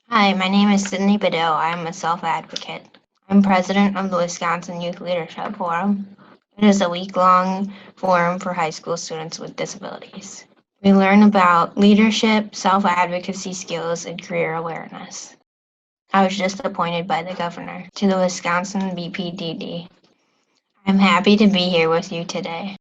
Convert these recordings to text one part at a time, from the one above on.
Hi, my name is Sydney Bedell. I'm a self-advocate. I'm president of the Wisconsin Youth Leadership Forum. It is a week-long forum for high school students with disabilities. We learn about leadership, self-advocacy skills, and career awareness. I was just appointed by the governor to the Wisconsin BPDD. I'm happy to be here with you today.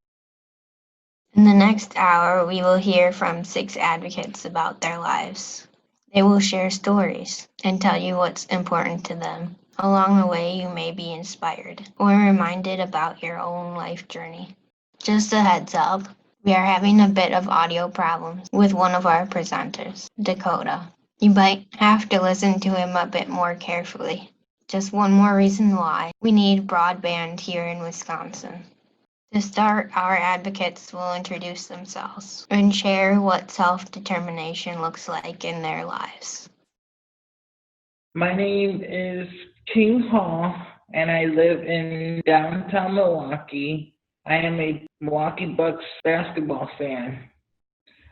In the next hour, we will hear from 6 advocates about their lives. They will share stories and tell you what's important to them. Along the way, you may be inspired or reminded about your own life journey. Just a heads up, we are having a bit of audio problems with one of our presenters, Dakota. You might have to listen to him a bit more carefully. Just one more reason why we need broadband here in Wisconsin. To start, our advocates will introduce themselves and share what self-determination looks like in their lives. My name is King Hall, and I live in downtown Milwaukee. I am a Milwaukee Bucks basketball fan.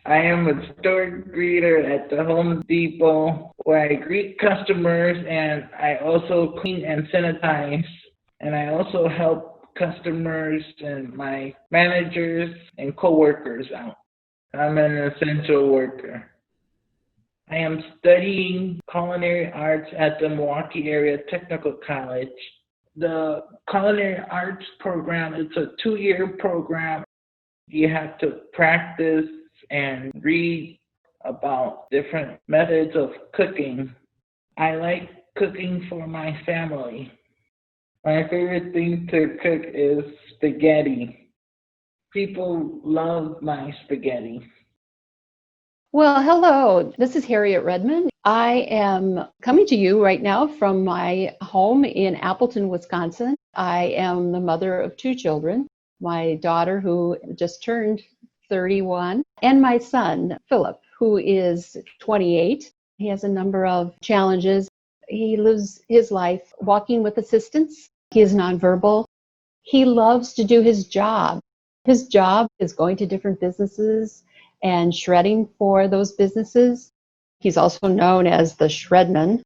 I am a store greeter at the Home Depot where I greet customers and I also clean and sanitize. And I also help customers and my managers and coworkers out. I'm an essential worker. I am studying culinary arts at the Milwaukee Area Technical College. The culinary arts program is a 2-year program. You have to practice and read about different methods of cooking. I like cooking for my family. My favorite thing to cook is spaghetti. People love my spaghetti. Well, hello. This is Harriet Redman. I am coming to you right now from my home in Appleton, Wisconsin. I am the mother of 2 children, my daughter who just turned 31, and my son, Philip, who is 28. He has a number of challenges. He lives his life walking with assistance. He is nonverbal. He loves to do his job. His job is going to different businesses and shredding for those businesses. He's also known as the Shredman,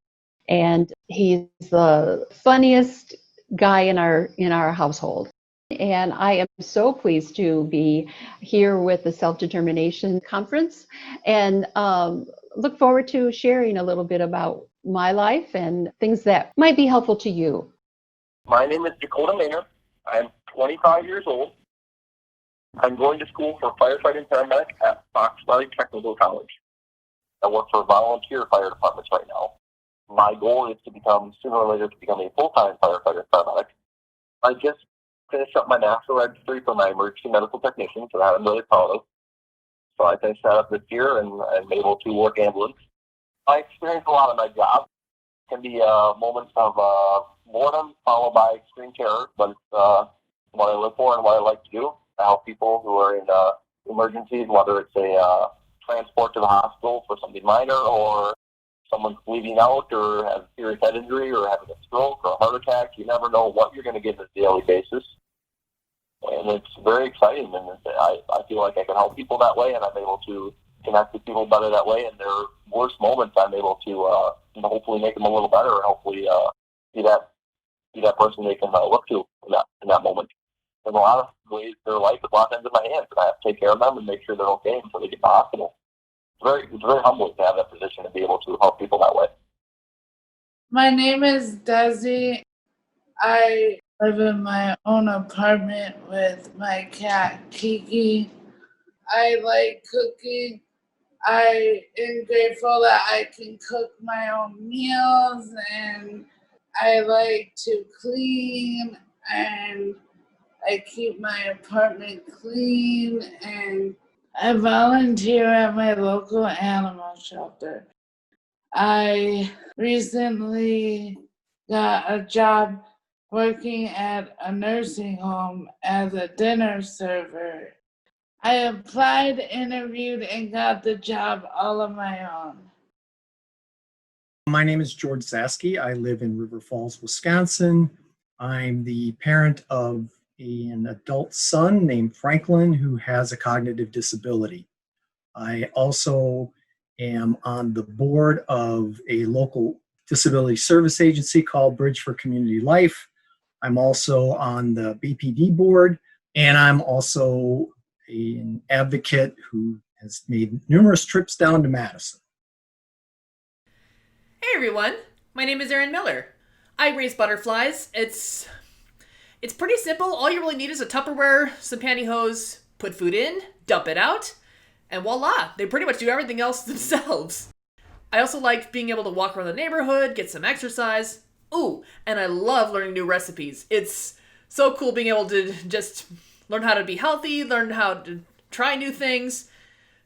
and he's the funniest guy in our household. And I am so pleased to be here with the Self-Determination Conference and look forward to sharing a little bit about my life and things that might be helpful to you. My name is Nicola Maynard. I'm 25 years old. I'm going to school for firefighting paramedic at Fox Valley Technical College. I work for volunteer fire departments right now. My goal is to become, sooner or later, to become a full-time firefighter paramedic. I just finished up my national registry for my emergency medical technician, so that I'm really proud of. So I finished that up this year, and I'm able to work ambulance. I experience a lot of my job. It can be moments of boredom followed by extreme terror, but it's what I live for and what I like to do. To help people who are in emergencies, whether it's a transport to the hospital for something minor or someone's bleeding out or has a serious head injury or having a stroke or a heart attack. You never know what you're going to get on a daily basis. And it's very exciting, and I feel like I can help people that way, and I'm able to connect with people better that way. And their worst moments, I'm able to hopefully make them a little better, and hopefully be that person they can look to in that moment. In a lot of ways, their life is a lot of times in my hands, and I have to take care of them and make sure they're okay until they get to the hospital. It's very humbling to have that position and be able to help people that way. My name is Desi. I live in my own apartment with my cat Kiki. I like cooking. I am grateful that I can cook my own meals, and I like to clean, and I keep my apartment clean, and I volunteer at my local animal shelter. I recently got a job working at a nursing home as a dinner server. I applied, interviewed, and got the job all on my own. My name is George Zasky. I live in River Falls, Wisconsin. I'm the parent of an adult son named Franklin who has a cognitive disability. I also am on the board of a local disability service agency called Bridge for Community Life. I'm also on the BPD board, and I'm also an advocate who has made numerous trips down to Madison. Hey everyone, my name is Erin Miller. I raise butterflies. It's pretty simple. All you really need is a Tupperware, some pantyhose, put food in, dump it out, and voila, they pretty much do everything else themselves. I also like being able to walk around the neighborhood, get some exercise. Ooh, and I love learning new recipes. It's so cool being able to just learn how to be healthy, learn how to try new things.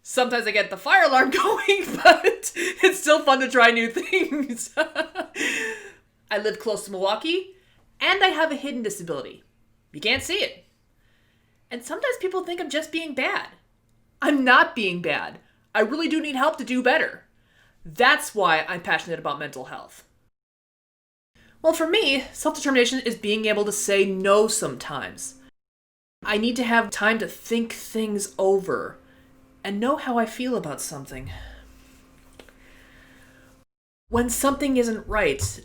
Sometimes I get the fire alarm going, but it's still fun to try new things. I live close to Milwaukee, and I have a hidden disability. You can't see it. And sometimes people think I'm just being bad. I'm not being bad. I really do need help to do better. That's why I'm passionate about mental health. Well, for me, self-determination is being able to say no sometimes. I need to have time to think things over and know how I feel about something. When something isn't right,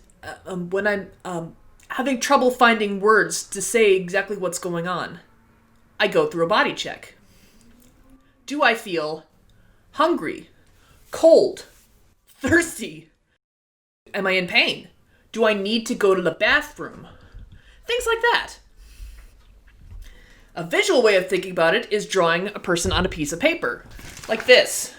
when I'm having trouble finding words to say exactly what's going on, I go through a body check. Do I feel hungry, cold, thirsty? Am I in pain? Do I need to go to the bathroom? Things like that. A visual way of thinking about it is drawing a person on a piece of paper, like this,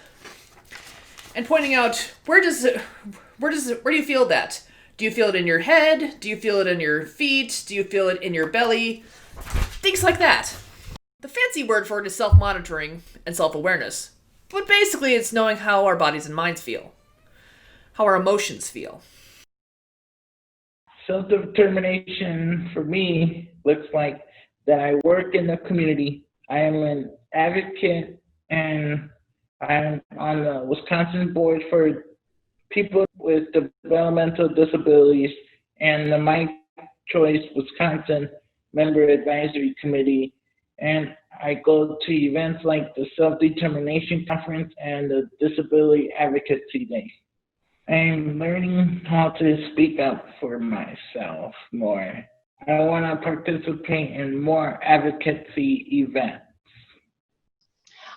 and pointing out where do you feel that? Do you feel it in your head? Do you feel it in your feet? Do you feel it in your belly? Things like that. The fancy word for it is self-monitoring and self-awareness, but basically it's knowing how our bodies and minds feel, how our emotions feel. Self-determination for me looks like that I work in the community. I am an advocate, and I'm on the Wisconsin board for people with developmental disabilities and the My Choice Wisconsin Member Advisory Committee. And I go to events like the Self-Determination Conference and the Disability Advocacy Day. I'm learning how to speak up for myself more. I want to participate in more advocacy events.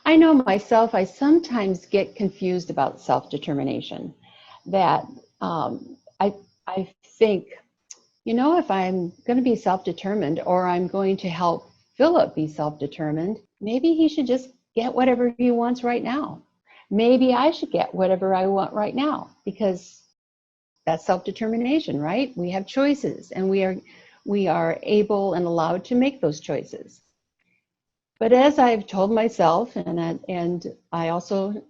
I know myself, I sometimes get confused about self-determination. That I think, if I'm going to be self-determined, or I'm going to help Philip be self-determined, maybe he should just get whatever he wants right now. Maybe I should get whatever I want right now, because that's self-determination, right? We have choices, and we are able and allowed to make those choices. But as I've told myself, and I also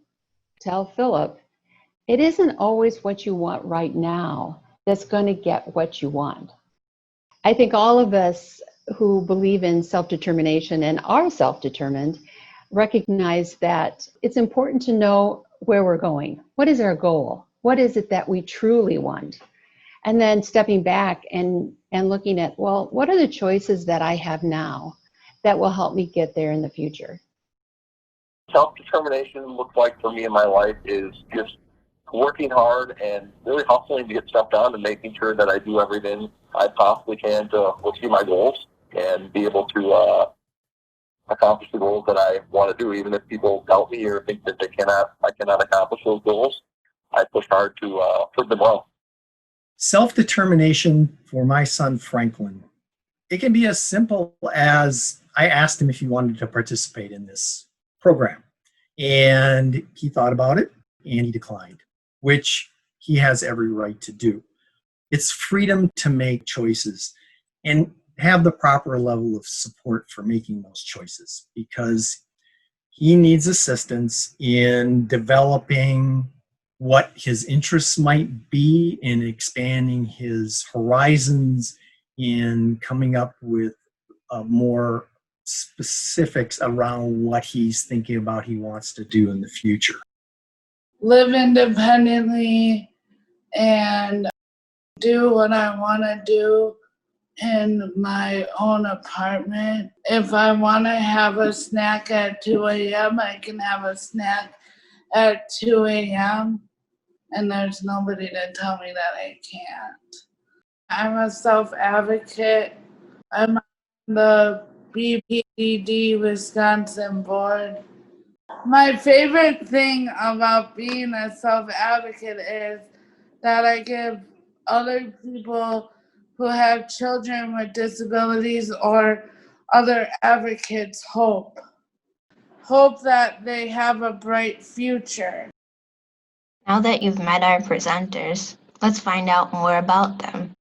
tell Philip, it isn't always what you want right now that's going to get what you want. I think all of us who believe in self-determination and are self-determined recognize that it's important to know where we're going. What is our goal? What is it that we truly want? And then stepping back and looking at, well, what are the choices that I have now that will help me get there in the future? Self-determination looks like for me in my life is just working hard and really hustling to get stuff done and making sure that I do everything I possibly can to achieve my goals and be able to accomplish the goals that I want to do. Even if people doubt me or think that I cannot accomplish those goals, I push hard to prove them wrong. Self-determination for my son, Franklin. It can be as simple as I asked him if he wanted to participate in this program. And he thought about it and he declined, which he has every right to do. It's freedom to make choices and have the proper level of support for making those choices, because he needs assistance in developing what his interests might be, in expanding his horizons, in coming up with more specifics around what he's thinking about he wants to do in the future. Live independently and do what I want to do in my own apartment. If I want to have a snack at 2 a.m., I can have a snack at 2 a.m. and there's nobody to tell me that I can't. I'm a self-advocate. I'm on the WBPDD Wisconsin board. My favorite thing about being a self-advocate is that I give other people who have children with disabilities or other advocates hope. Hope that they have a bright future. Now that you've met our presenters, let's find out more about them.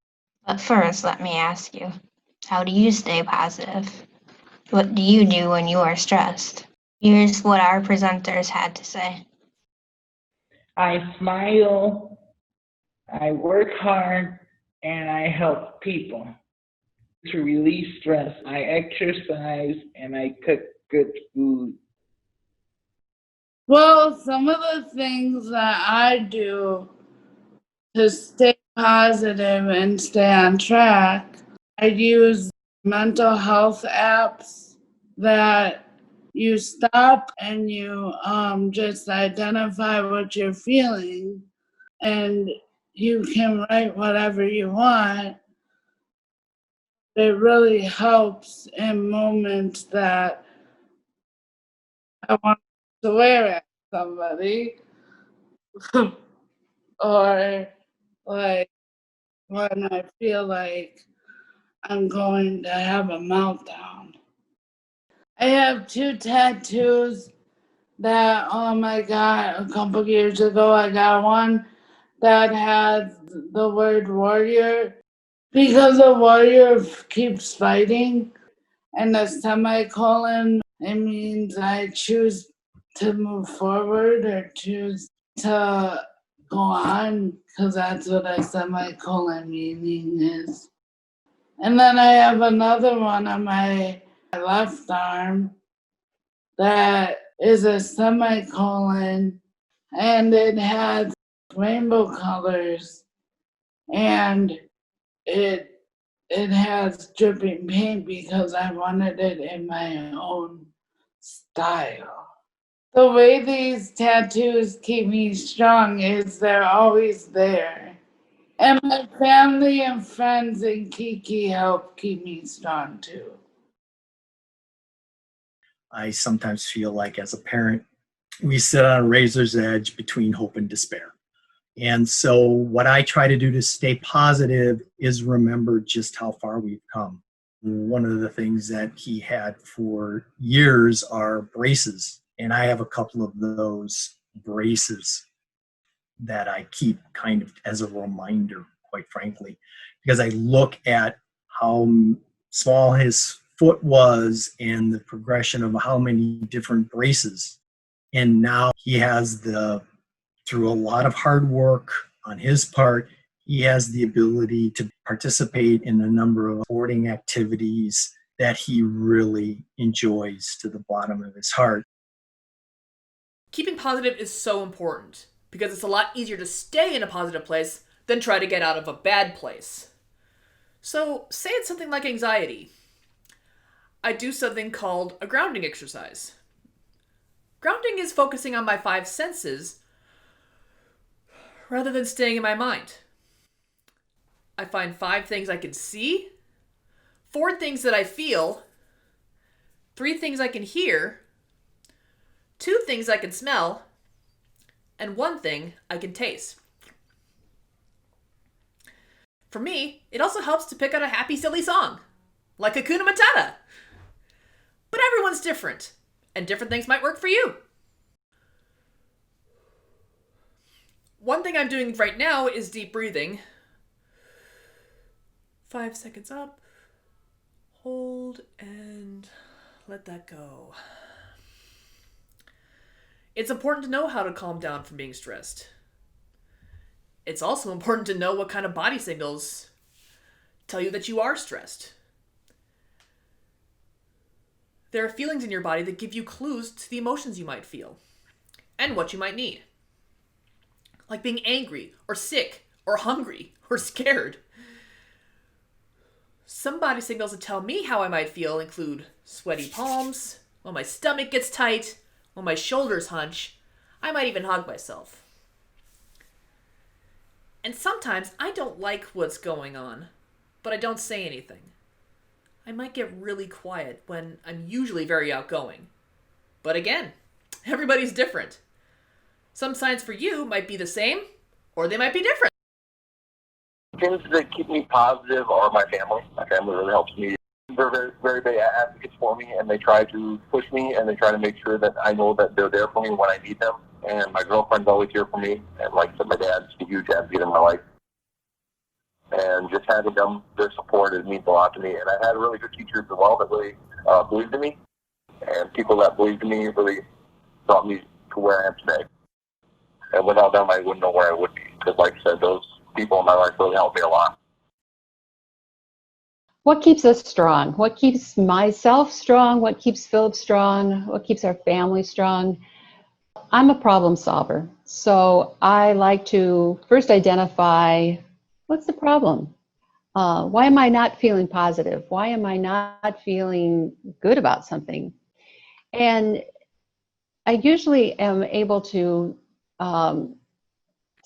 But first, let me ask you, how do you stay positive? What do you do when you are stressed? Here's what our presenters had to say. I smile, I work hard, and I help people. To release stress, I exercise and I cook good food. Well, some of the things that I do to stay positive and stay on track, I use mental health apps that you stop and you just identify what you're feeling, and you can write whatever you want. It really helps in moments that I want to swear at somebody or like when I feel like I'm going to have a meltdown. I have 2 tattoos that, oh my God, a couple years ago I got one that has the word warrior, because a warrior keeps fighting, and the semicolon, it means I choose to move forward or choose to go on, because that's what a semicolon meaning is. And then I have another one on my left arm that is a semicolon, and it has rainbow colors, and it has dripping paint because I wanted it in my own style. The way these tattoos keep me strong is they're always there. And my family and friends and Kiki help keep me strong too. I sometimes feel like as a parent, we sit on a razor's edge between hope and despair. And so what I try to do to stay positive is remember just how far we've come. One of the things that he had for years are braces. And I have a couple of those braces that I keep kind of as a reminder, quite frankly, because I look at how small his foot was and the progression of how many different braces. And now he has through a lot of hard work on his part, he has the ability to participate in a number of sporting activities that he really enjoys to the bottom of his heart. Keeping positive is so important because it's a lot easier to stay in a positive place than try to get out of a bad place. So, say it's something like anxiety. I do something called a grounding exercise. Grounding is focusing on my 5 senses rather than staying in my mind. I find 5 things I can see, 4 things that I feel, 3 things I can hear, 2 things I can smell, and 1 thing I can taste. For me, it also helps to pick out a happy, silly song, like Hakuna Matata. But everyone's different, and different things might work for you. One thing I'm doing right now is deep breathing. 5 seconds up, hold, and let that go. It's important to know how to calm down from being stressed. It's also important to know what kind of body signals tell you that you are stressed. There are feelings in your body that give you clues to the emotions you might feel and what you might need. Like being angry, or sick, or hungry, or scared. Some body signals that tell me how I might feel include sweaty palms, when my stomach gets tight, when my shoulders hunch, I might even hug myself. And sometimes I don't like what's going on, but I don't say anything. I might get really quiet when I'm usually very outgoing. But again, everybody's different. Some signs for you might be the same, or they might be different. Things that keep me positive are my family. My family really helps me. They're very, very big advocates for me, and they try to push me, and they try to make sure that I know that they're there for me when I need them. And my girlfriend's always here for me. And like I said, my dad's a huge advocate in my life. And just having them, their support, it means a lot to me. And I had really good teachers as well that really believed in me. And people that believed in me really brought me to where I am today. And without them, I wouldn't know where I would be. Because like I said, those people in my life really helped me a lot. What keeps us strong? What keeps myself strong? What keeps Philip strong? What keeps our family strong? I'm a problem solver. So I like to first identify what's the problem? Why am I not feeling positive? Why am I not feeling good about something? And I usually am able to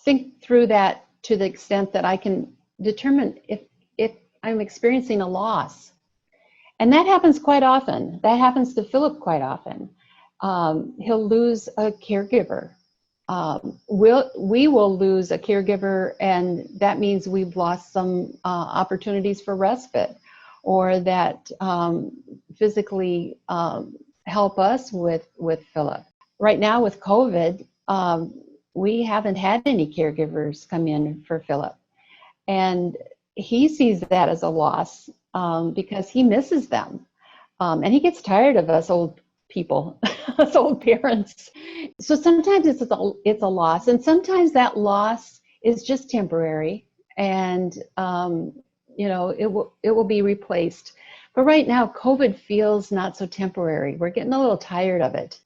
think through that to the extent that I can determine if I'm experiencing a loss. And that happens quite often. That happens to Philip quite often. He'll lose a caregiver. We will lose a caregiver, and that means we've lost some opportunities for respite, or that physically help us with Philip. Right now with COVID, we haven't had any caregivers come in for Philip. And he sees that as a loss because he misses them. And he gets tired of us old people, us old parents. So sometimes it's a loss, and sometimes that loss is just temporary, and it will be replaced. But right now, COVID feels not so temporary. We're getting a little tired of it,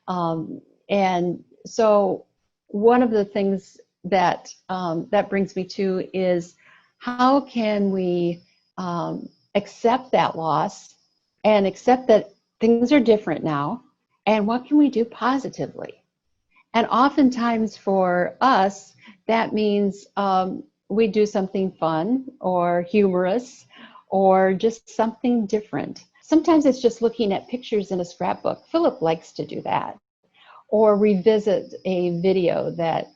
and so one of the things that that brings me to is, how can we accept that loss and accept that things are different now, and what can we do positively? And oftentimes for us, that means we do something fun or humorous or just something different. Sometimes it's just looking at pictures in a scrapbook. Philip likes to do that. Or revisit a video that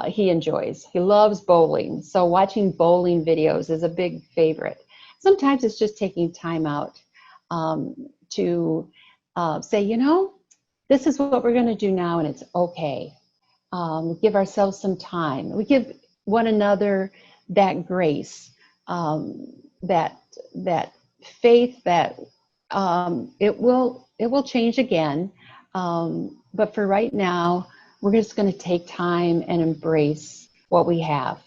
he enjoys. He loves bowling, so watching bowling videos is a big favorite. Sometimes it's just taking time out to say, this is what we're going to do now, and it's okay. We give ourselves some time. We give one another that grace, that faith that it will change again. But for right now, we're just going to take time and embrace what we have.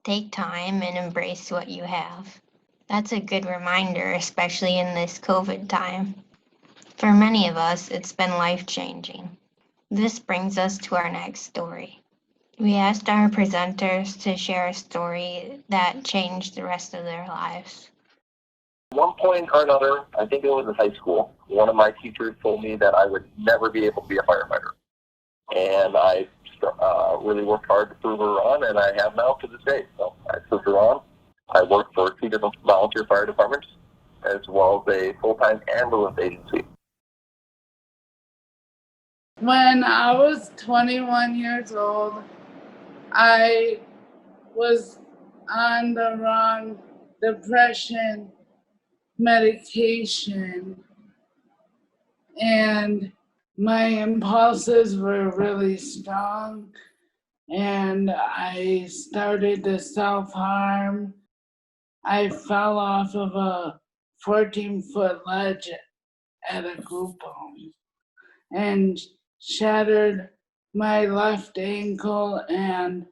Take time and embrace what you have. That's a good reminder, especially in this COVID time. For many of us, it's been life-changing. This brings us to our next story. We asked our presenters to share a story that changed the rest of their lives. At one point or another, I think it was in high school, one of my teachers told me that I would never be able to be a firefighter. And I really worked hard to prove her wrong, and I have now to this day. So I proved her wrong. I work for 2 different volunteer fire departments, as well as a full-time ambulance agency. When I was 21 years old, I was on the wrong depression medication, and my impulses were really strong, and I started to self-harm. I fell off of a 14-foot ledge at a group home and shattered my left ankle and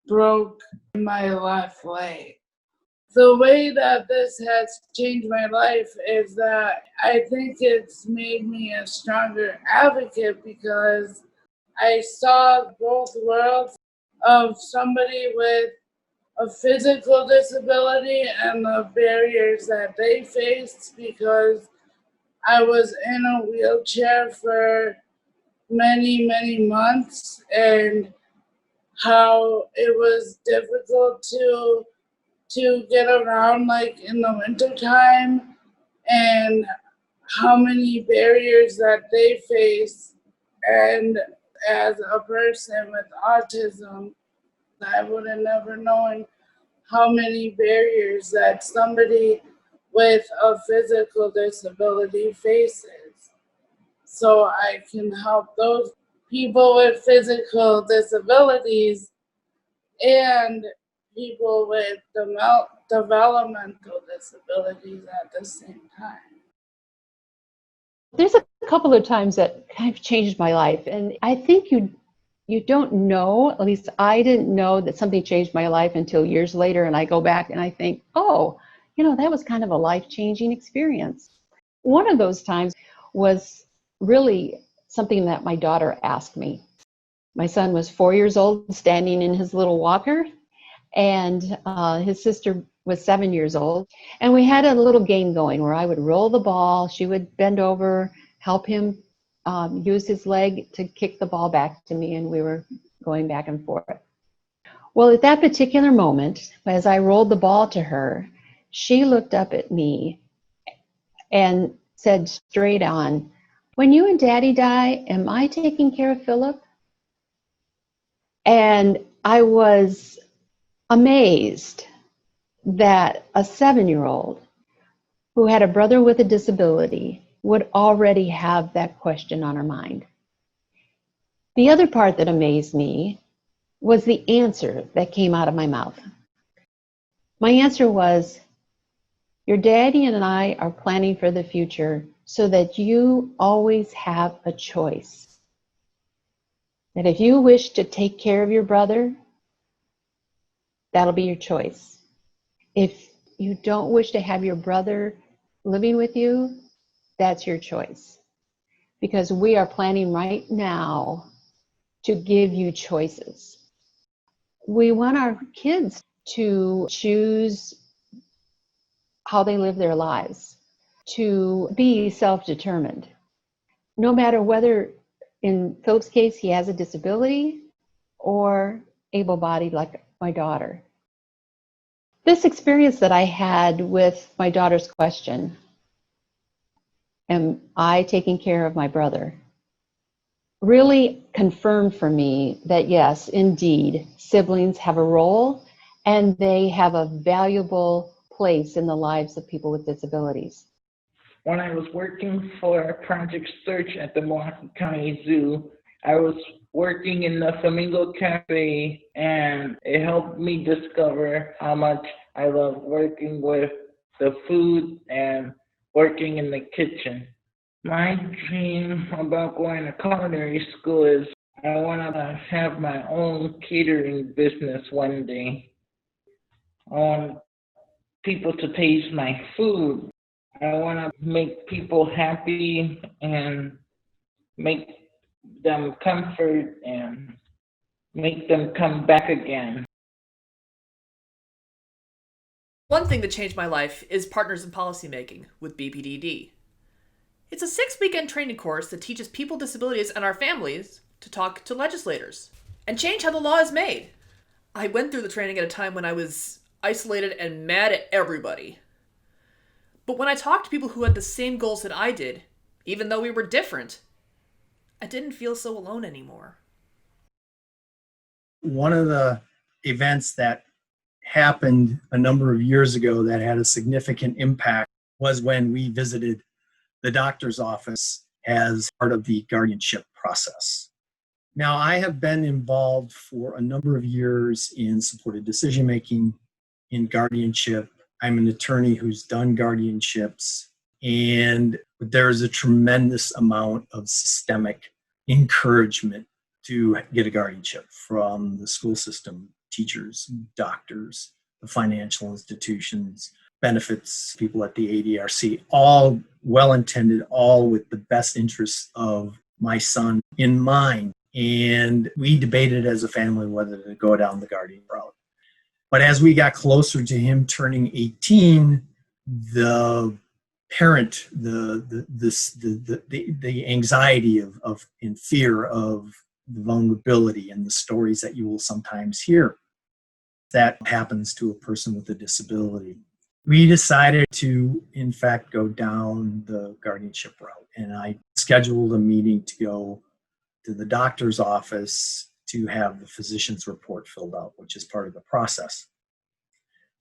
broke my left leg. The way that this has changed my life is that I think it's made me a stronger advocate, because I saw both worlds of somebody with a physical disability and the barriers that they faced, because I was in a wheelchair for many, many months, and how it was difficult to get around, like in the wintertime, and how many barriers that they face. And as a person with autism, I would have never known how many barriers that somebody with a physical disability faces. So I can help those people with physical disabilities and people with developmental disabilities at the same time. There's a couple of times that kind of changed my life, and I think you don't know, at least I didn't know that something changed my life until years later, and I go back and I think, oh, that was kind of a life-changing experience. One of those times was really something that my daughter asked me. My son was 4 years old, standing in his little walker, and his sister was 7 years old. And we had a little game going where I would roll the ball, she would bend over, help him use his leg to kick the ball back to me, and we were going back and forth. Well, at that particular moment, as I rolled the ball to her, she looked up at me and said straight on, "When you and Daddy die, am I taking care of Philip?" And I was amazed that a 7-year-old who had a brother with a disability would already have that question on her mind. The other part that amazed me was the answer that came out of my mouth. My answer was, "Your daddy and I are planning for the future so that you always have a choice. That if you wish to take care of your brother, that'll be your choice. If you don't wish to have your brother living with you, that's your choice. Because we are planning right now to give you choices." We want our kids to choose how they live their lives, to be self-determined. No matter whether, in Philip's case, he has a disability or able-bodied like my daughter. This experience that I had with my daughter's question, am I taking care of my brother, really confirmed for me that yes, indeed, siblings have a role and they have a valuable place in the lives of people with disabilities. When I was working for Project Search at the Milwaukee County Zoo, I was working in the Flamingo Cafe, and it helped me discover how much I love working with the food and working in the kitchen. My dream about going to culinary school is I want to have my own catering business one day. I want people to taste my food. I want to make people happy and make them comfort and make them come back again. One thing that changed my life is Partners in Policymaking with BPDD. It's a 6-weekend training course that teaches people with disabilities and our families to talk to legislators and change how the law is made. I went through the training at a time when I was isolated and mad at everybody. But when I talked to people who had the same goals that I did, even though we were different, I didn't feel so alone anymore. One of the events that happened a number of years ago that had a significant impact was when we visited the doctor's office as part of the guardianship process. Now, I have been involved for a number of years in supported decision-making, in guardianship. I'm an attorney who's done guardianships, and there's a tremendous amount of systemic encouragement to get a guardianship from the school system, teachers, doctors, the financial institutions, benefits, people at the ADRC, all well-intended, all with the best interests of my son in mind. And we debated as a family whether to go down the guardian route. But as we got closer to him turning 18, the parent the anxiety of and fear of the vulnerability and the stories that you will sometimes hear that happens to a person with a disability. We decided to, in fact, go down the guardianship route, and I scheduled a meeting to go to the doctor's office to have the physician's report filled out, which is part of the process.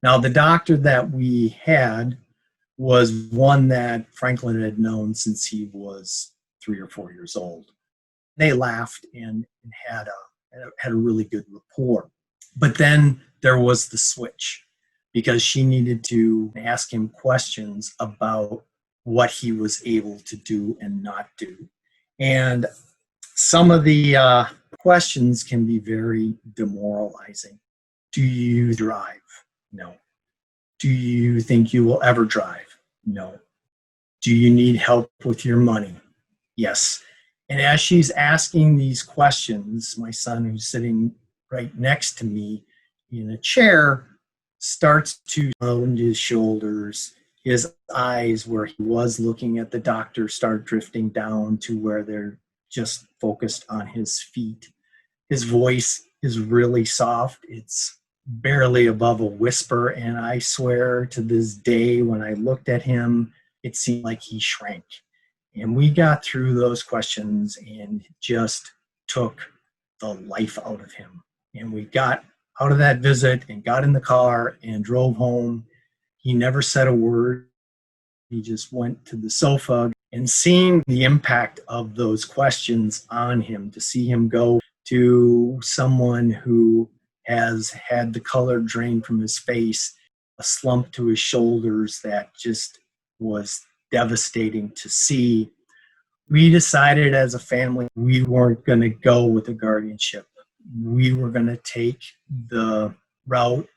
Now, the doctor that we had was one that Franklin had known since he was 3 or 4 years old. They laughed and had a really good rapport. But then there was the switch, because she needed to ask him questions about what he was able to do and not do. And some of the questions can be very demoralizing. Do you drive? No. Do you think you will ever drive? No. Do you need help with your money? Yes. And as she's asking these questions, my son, who's sitting right next to me in a chair, starts to round his shoulders. His eyes, where he was looking at the doctor, start drifting down to where they're just focused on his feet. His voice is really soft. It's barely above a whisper, and I swear to this day, when I looked at him, it seemed like he shrank. And we got through those questions and just took the life out of him. And we got out of that visit and got in the car and drove home. He never said a word. He just went to the sofa, and seeing the impact of those questions on him, to see him go to someone who has had the color drained from his face, a slump to his shoulders that just was devastating to see. We decided as a family we weren't going to go with a guardianship. We were going to take the route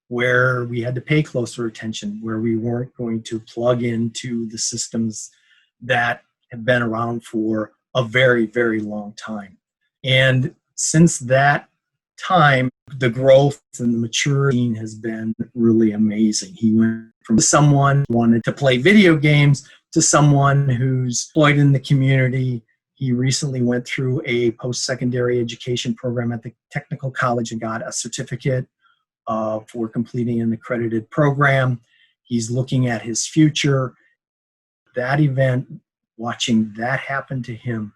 where we had to pay closer attention, where we weren't going to plug into the systems that have been around for a very, very long time. And since that time, the growth and the maturity has been really amazing. He went from someone who wanted to play video games to someone who's employed in the community. He recently went through a post-secondary education program at the technical college and got a certificate for completing an accredited program. He's looking at his future. That event, watching that happen to him,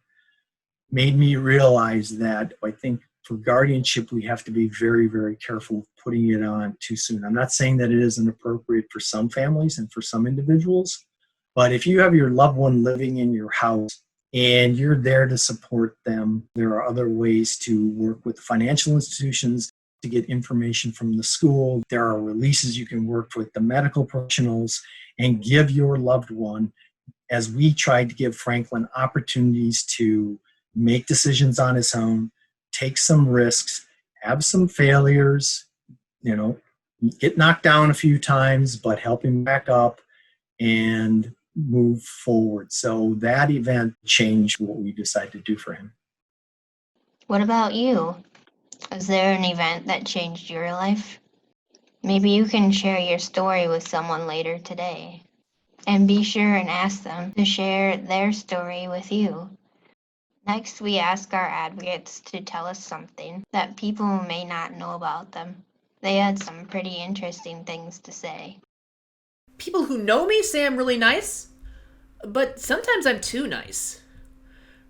made me realize that I think for guardianship, we have to be very, very careful of putting it on too soon. I'm not saying that it isn't appropriate for some families and for some individuals, but if you have your loved one living in your house and you're there to support them, there are other ways to work with financial institutions to get information from the school. There are releases you can work with the medical professionals and give your loved one, as we tried to give Franklin, opportunities to make decisions on his own, take some risks, have some failures, get knocked down a few times, but help him back up and move forward. So that event changed what we decided to do for him. What about you? Was there an event that changed your life? Maybe you can share your story with someone later today. And be sure and ask them to share their story with you. Next, we ask our advocates to tell us something that people may not know about them. They had some pretty interesting things to say. People who know me say I'm really nice, but sometimes I'm too nice.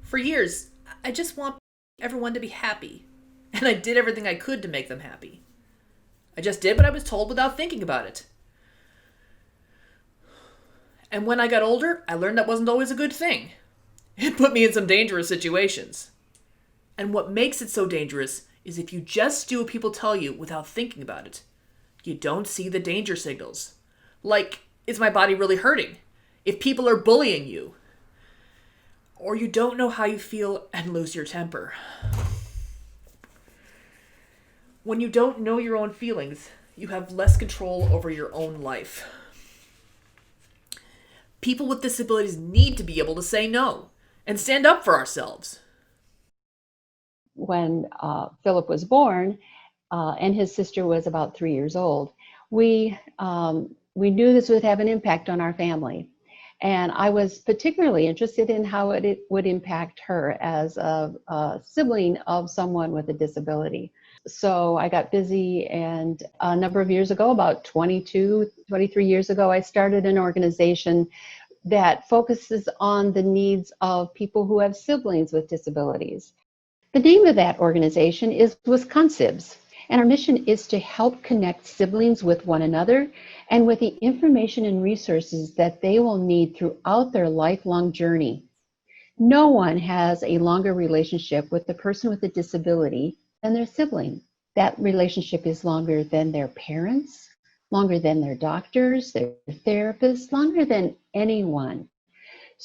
For years, I just want everyone to be happy, and I did everything I could to make them happy. I just did what I was told without thinking about it. And when I got older, I learned that wasn't always a good thing. It put me in some dangerous situations. And what makes it so dangerous is if you just do what people tell you without thinking about it. You don't see the danger signals. Like, is my body really hurting? If people are bullying you. Or you don't know how you feel and lose your temper. When you don't know your own feelings, you have less control over your own life. People with disabilities need to be able to say no and stand up for ourselves. When Philip was born, and his sister was about 3 years old, we knew this would have an impact on our family. And I was particularly interested in how it would impact her as a sibling of someone with a disability. So I got busy, and a number of years ago, about 22, 23 years ago, I started an organization that focuses on the needs of people who have siblings with disabilities. The name of that organization is Wisconsibs, and our mission is to help connect siblings with one another and with the information and resources that they will need throughout their lifelong journey. No one has a longer relationship with the person with a disability than their sibling. That relationship is longer than their parents, longer than their doctors, their therapists, longer than anyone.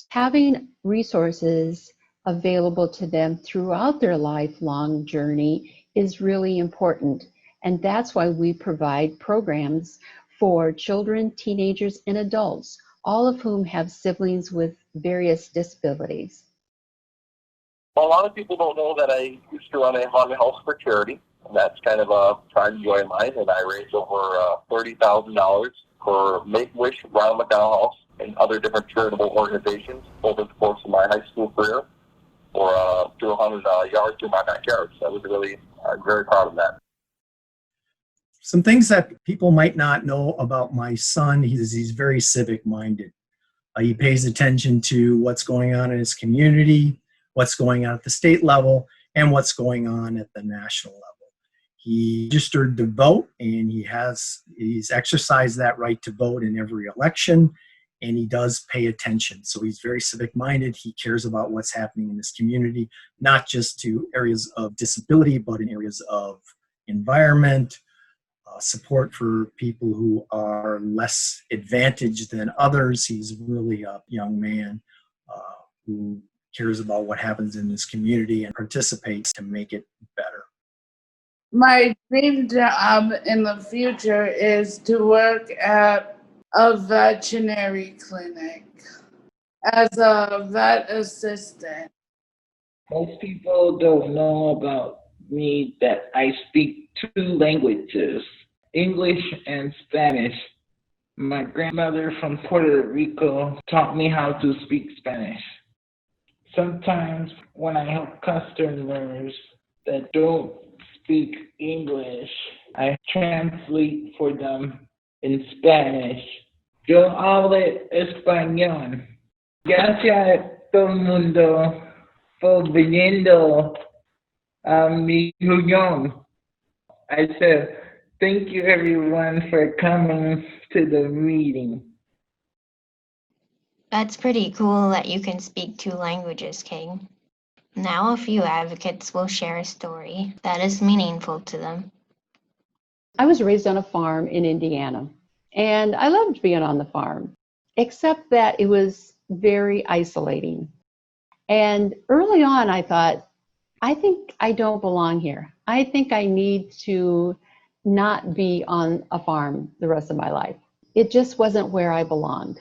Having resources available to them throughout their lifelong journey is really important. And that's why we provide programs for children, teenagers, and adults, all of whom have siblings with various disabilities. Well, a lot of people don't know that I used to run a haunted house for charity, and that's kind of a pride and joy of mine. And I raised over $30,000 for Make-A-Wish, Ronald McDonald House, and other different charitable organizations over the course of my high school career, or through 100 yards through my backyard. So I was really very proud of that. Some things that people might not know about my son, he's very civic-minded. He pays attention to what's going on in his community, what's going on at the state level, and what's going on at the national level. He registered to vote, and he's exercised that right to vote in every election, and he does pay attention. So he's very civic-minded. He cares about what's happening in his community, not just to areas of disability, but in areas of environment, support for people who are less advantaged than others. He's really a young man who cares about what happens in his community and participates to make it better. My dream job in the future is to work at a veterinary clinic as a vet assistant. Most people don't know about me that I speak 2 languages, English and Spanish. My grandmother from Puerto Rico taught me how to speak Spanish. Sometimes when I help customers that don't speak English, I translate for them in Spanish. Yo hablo español. Gracias a todo el mundo por viniendo a mi reunión. I said, thank you everyone for coming to the meeting. That's pretty cool that you can speak 2 languages, King. Now a few advocates will share a story that is meaningful to them. I was raised on a farm in Indiana, and I loved being on the farm, except that it was very isolating. And early on, I thought, I think I don't belong here. I think I need to not be on a farm the rest of my life. It just wasn't where I belonged.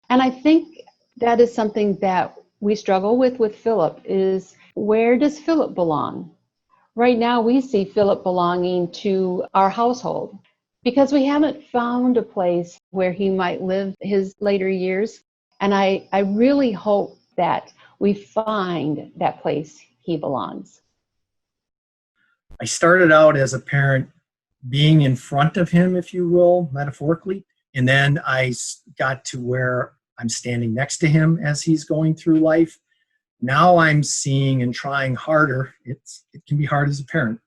And I think that is something that we struggle with Philip, is where does Philip belong? Right now, we see Philip belonging to our household because we haven't found a place where he might live his later years. And I really hope that we find that place he belongs. I started out as a parent being in front of him, if you will, metaphorically. And then I got to where I'm standing next to him as he's going through life. Now I'm seeing and trying harder. It can be hard as a parent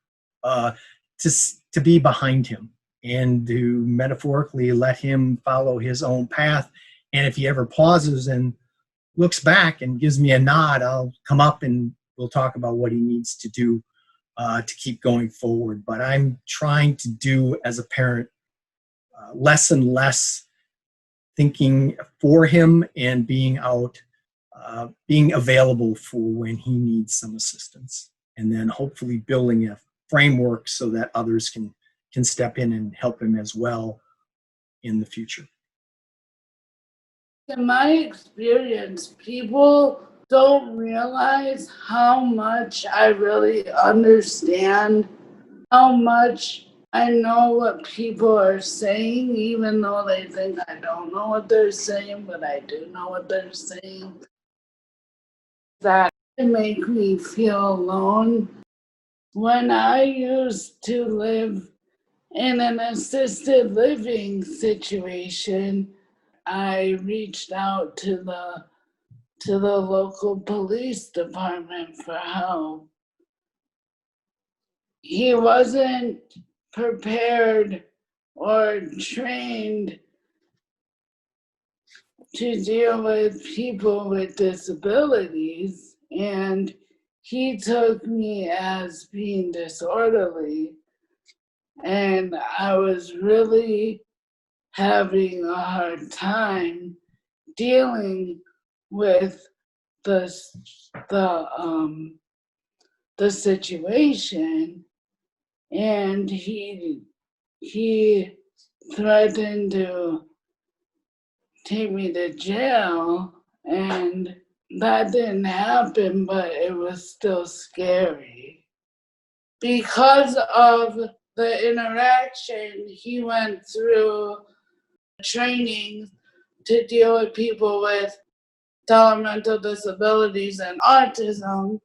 to be behind him and to metaphorically let him follow his own path. And if he ever pauses and looks back and gives me a nod, I'll come up and we'll talk about what he needs to do to keep going forward. But I'm trying to do, as a parent, less and less thinking for him and being out, being available for when he needs some assistance. And then hopefully building a framework so that others can step in and help him as well in the future. In my experience, people don't realize how much I really understand, how much I know what people are saying, even though they think I don't know what they're saying, but I do know what they're saying. That make me feel alone. When I used to live in an assisted living situation, I reached out to the local police department for help. He wasn't prepared or trained to deal with people with disabilities, and he took me as being disorderly, and I was really having a hard time dealing with the situation, and he threatened to take me to jail, and that didn't happen, but it was still scary. Because of the interaction, he went through training to deal with people with developmental disabilities and autism.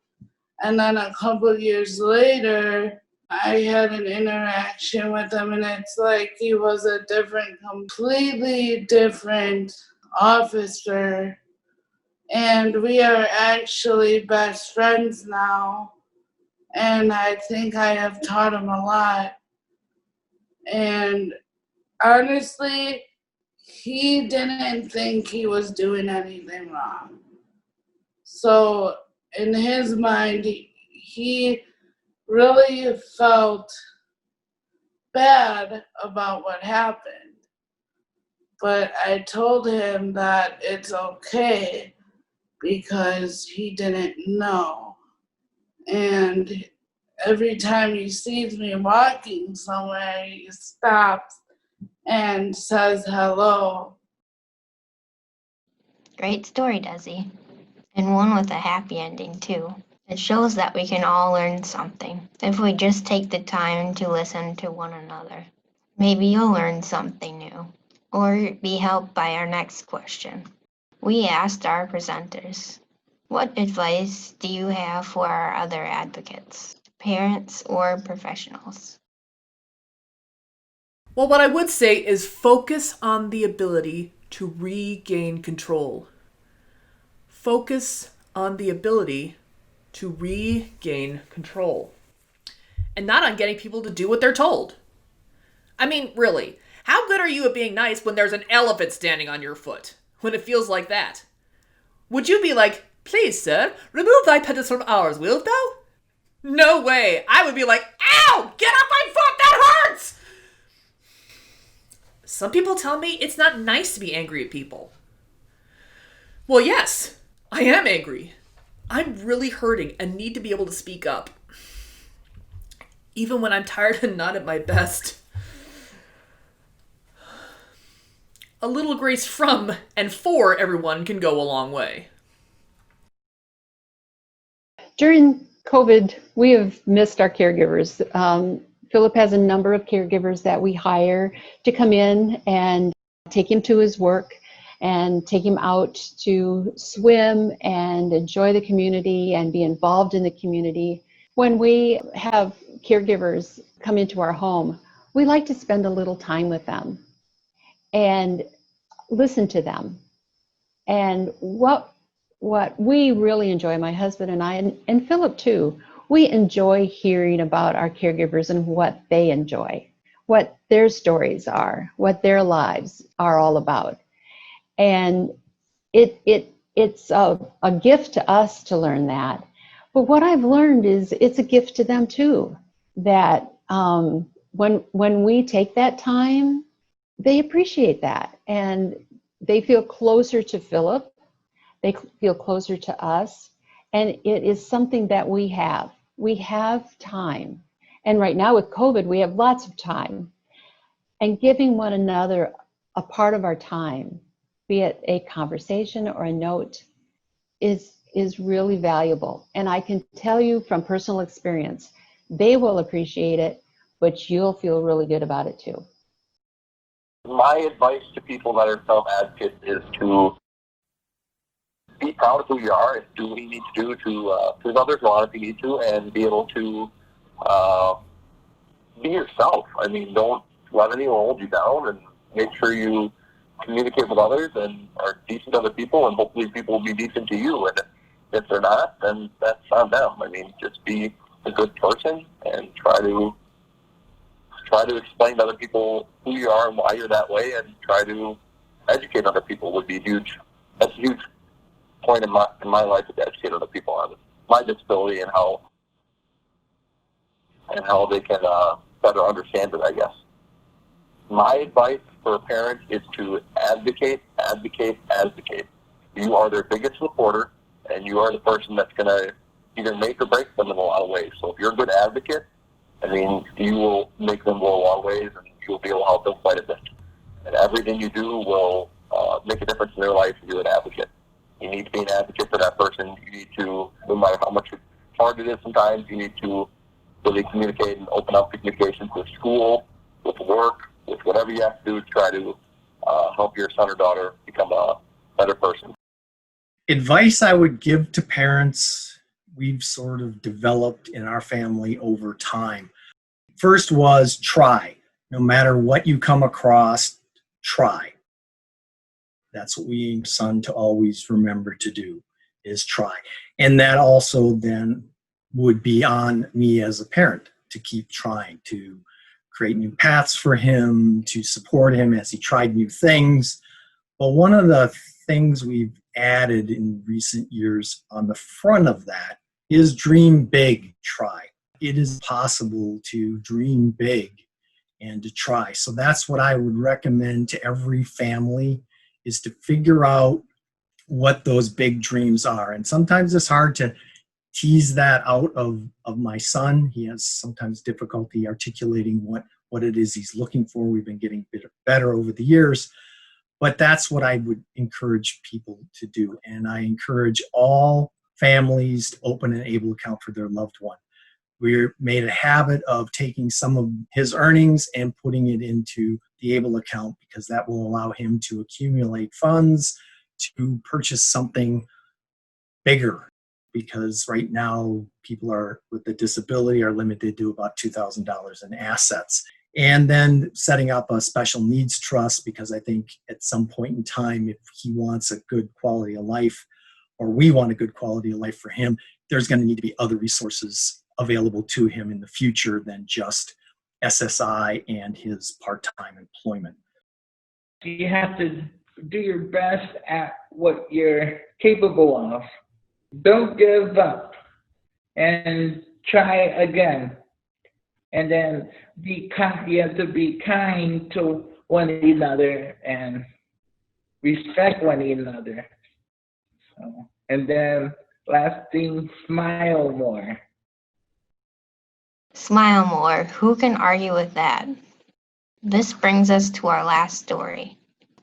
And then a couple years later, I had an interaction with him, and it's like he was a completely different officer. And we are actually best friends now. And I think I have taught him a lot. And honestly, he didn't think he was doing anything wrong. So in his mind, he really felt bad about what happened. But I told him that it's okay because he didn't know. And every time he sees me walking somewhere, he stops and says hello. Great story, Desi. And one with a happy ending, too. It shows that we can all learn something if we just take the time to listen to one another. Maybe you'll learn something new or be helped by our next question. We asked our presenters, what advice do you have for our other advocates, parents or professionals? Well, what I would say is focus on the ability to regain control. Focus on the ability to regain control. And not on getting people to do what they're told. I mean, really, how good are you at being nice when there's an elephant standing on your foot? When it feels like that? Would you be like, please, sir, remove thy pedals from ours, wilt thou? No way. I would be like, ow, get off my foot, that hurts! Some people tell me it's not nice to be angry at people. Well, yes, I am angry. I'm really hurting and need to be able to speak up. Even when I'm tired and not at my best. A little grace from and for everyone can go a long way. During COVID, we have missed our caregivers. Philip has a number of caregivers that we hire to come in and take him to his work and take him out to swim and enjoy the community and be involved in the community. When we have caregivers come into our home, we like to spend a little time with them and listen to them. And what we really enjoy, my husband and I, and Philip too, we enjoy hearing about our caregivers and what they enjoy, what their stories are, what their lives are all about. And it's a gift to us to learn that. But what I've learned is it's a gift to them too, that when we take that time, they appreciate that. And they feel closer to Philip. They feel closer to us. And it is something that we have. We have time. And right now with COVID, we have lots of time. And giving one another a part of our time, be it a conversation or a note, is really valuable. And I can tell you from personal experience, they will appreciate it but you'll feel really good about it too. My advice to people that are self-advocates is to be proud of who you are and do what you need to do to prove others wrong if you need to, and be able to be yourself. I mean, don't let anyone hold you down, and make sure you communicate with others and are decent to other people, and hopefully people will be decent to you. And if they're not, then that's on them. I mean, just be a good person and try to explain to other people who you are and why you're that way, and try to educate other people would be huge. That's a huge point in my life, is to educate other people on my disability and how they can better understand it, I guess. My advice for a parent is to advocate, advocate, advocate. You are their biggest supporter, and you are the person that's going to either make or break them in a lot of ways. So if you're a good advocate, I mean, you will make them go a long ways, and you'll be able to help them quite a bit. And everything you do will make a difference in their life if you're an advocate. You need to be an advocate for that person. You need to, no matter how much hard it is sometimes, you need to really communicate and open up communications with school, with work, with whatever you have to do to try to help your son or daughter become a better person. Advice I would give to parents, we've sort of developed in our family over time. First was try. No matter what you come across, try. That's what we aim son to always remember to do, is try. And that also then would be on me as a parent to keep trying to create new paths for him, to support him as he tried new things. But one of the things we've added in recent years on the front of that is dream big, try. It is possible to dream big and to try. So that's what I would recommend to every family, is to figure out what those big dreams are. And sometimes it's hard to tease that out of my son. He has sometimes difficulty articulating what it is he's looking for. We've been getting better over the years, but that's what I would encourage people to do. And I encourage all families to open an ABLE account for their loved one. We're made a habit of taking some of his earnings and putting it into the ABLE account, because that will allow him to accumulate funds to purchase something bigger. Because right now, people with a disability are limited to about $2,000 in assets. And then setting up a special needs trust, because I think at some point in time, if he wants a good quality of life, or we want a good quality of life for him, there's going to need to be other resources available to him in the future than just SSI and his part-time employment. You have to do your best at what you're capable of. Don't give up, and try again. And then be kind. You have to be kind to one another and respect one another. So, and then last thing, smile more. Smile more. Who can argue with that? This brings us to our last story.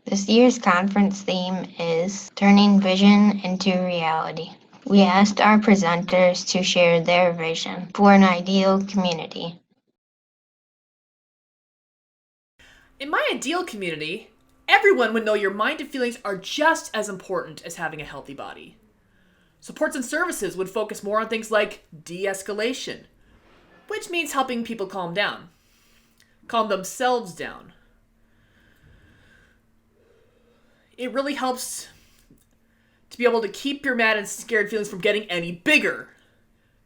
This year's conference theme is Turning Vision into Reality. We asked our presenters to share their vision for an ideal community. In my ideal community, everyone would know your mind and feelings are just as important as having a healthy body. Supports and services would focus more on things like de-escalation, which means helping people calm down, calm themselves down. It really helps to be able to keep your mad and scared feelings from getting any bigger.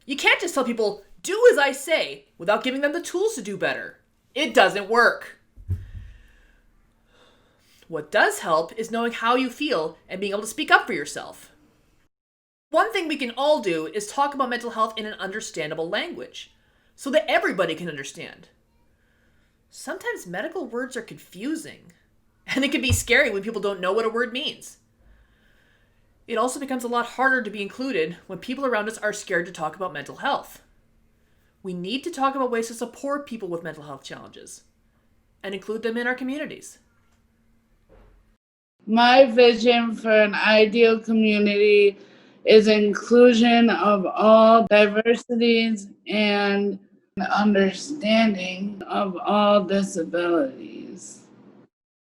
You can't just tell people, do as I say, without giving them the tools to do better. It doesn't work. What does help is knowing how you feel and being able to speak up for yourself. One thing we can all do is talk about mental health in an understandable language, so that everybody can understand. Sometimes medical words are confusing, and it can be scary when people don't know what a word means. It also becomes a lot harder to be included when people around us are scared to talk about mental health. We need to talk about ways to support people with mental health challenges and include them in our communities. My vision for an ideal community is inclusion of all diversities and understanding of all disabilities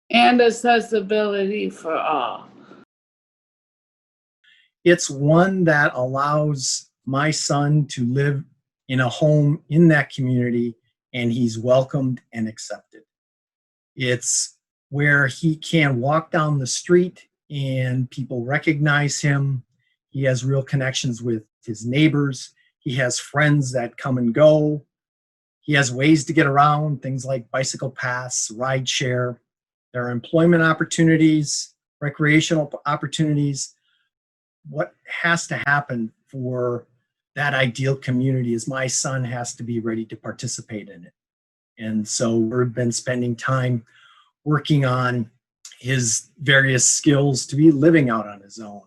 and accessibility for all. It's one that allows my son to live in a home in that community, and he's welcomed and accepted. It's where he can walk down the street and people recognize him. He has real connections with his neighbors. He has friends that come and go. He has ways to get around, things like bicycle paths, ride share. There are employment opportunities, recreational opportunities. What has to happen for that ideal community is my son has to be ready to participate in it. And so we've been spending time working on his various skills to be living out on his own.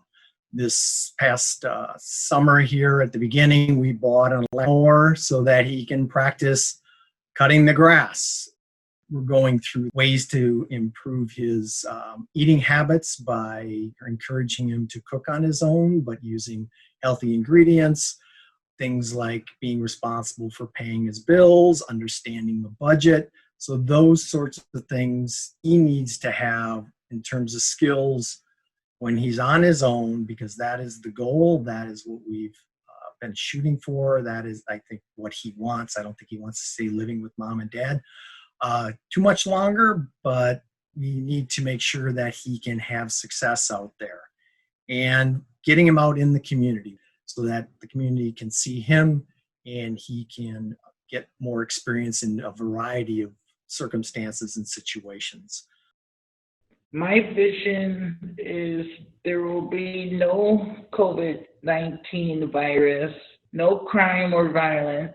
This past summer here at the beginning, we bought a lawnmower so that he can practice cutting the grass. We're going through ways to improve his eating habits by encouraging him to cook on his own, but using healthy ingredients. Things like being responsible for paying his bills, understanding the budget. So those sorts of things he needs to have in terms of skills when he's on his own, because that is the goal. That is what we've been shooting for. That is, I think, what he wants. I don't think he wants to stay living with mom and dad too much longer, but we need to make sure that he can have success out there and getting him out in the community so that the community can see him and he can get more experience in a variety of circumstances and situations. My vision is there will be no COVID-19 virus, no crime or violence,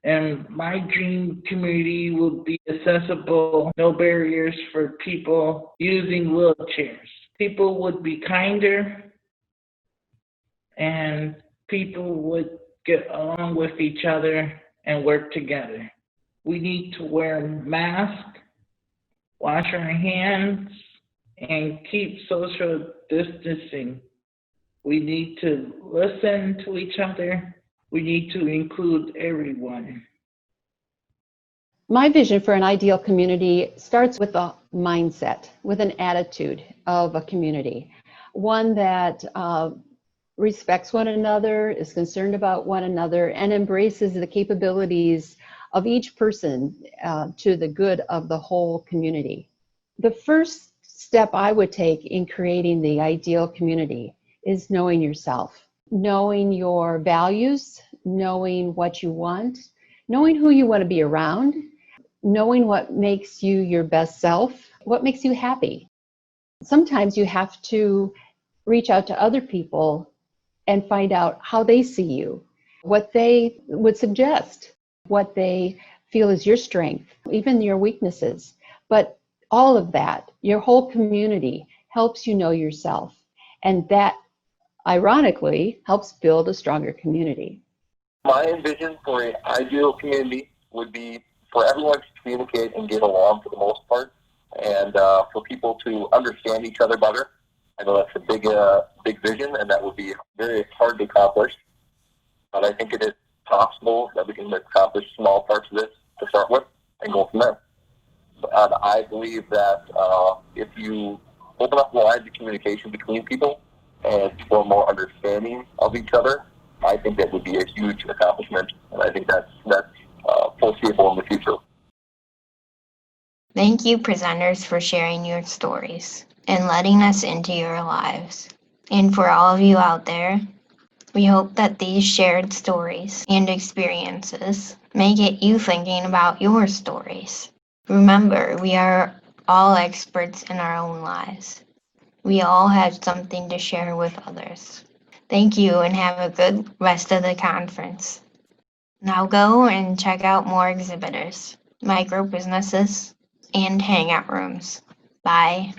and my dream community will be accessible, no barriers for people using wheelchairs. People would be kinder, and people would get along with each other and work together. We need to wear masks, wash our hands, and keep social distancing. We need to listen to each other. We need to include everyone. My vision for an ideal community starts with a mindset, with an attitude of a community, one that respects one another, is concerned about one another, and embraces the capabilities of each person to the good of the whole community. The first step I would take in creating the ideal community is knowing yourself, knowing your values, knowing what you want, knowing who you want to be around, knowing what makes you your best self, what makes you happy. Sometimes you have to reach out to other people and find out how they see you, what they would suggest, what they feel is your strength, even your weaknesses. But all of that, your whole community helps you know yourself. And that, ironically, helps build a stronger community. My vision for an ideal community would be for everyone to communicate and get along for the most part, and for people to understand each other better. I know that's a big vision, and that would be very hard to accomplish. But I think it is possible that we can accomplish small parts of this to start with and go from there. And I believe that if you open up the lines of communication between people and people are more understanding of each other, I think that would be a huge accomplishment, and I think that's foreseeable in the future. Thank you, presenters, for sharing your stories and letting us into your lives. And for all of you out there, we hope that these shared stories and experiences may get you thinking about your stories. Remember, we are all experts in our own lives. We all have something to share with others. Thank you, and have a good rest of the conference. Now go and check out more exhibitors, micro businesses, and hangout rooms. Bye.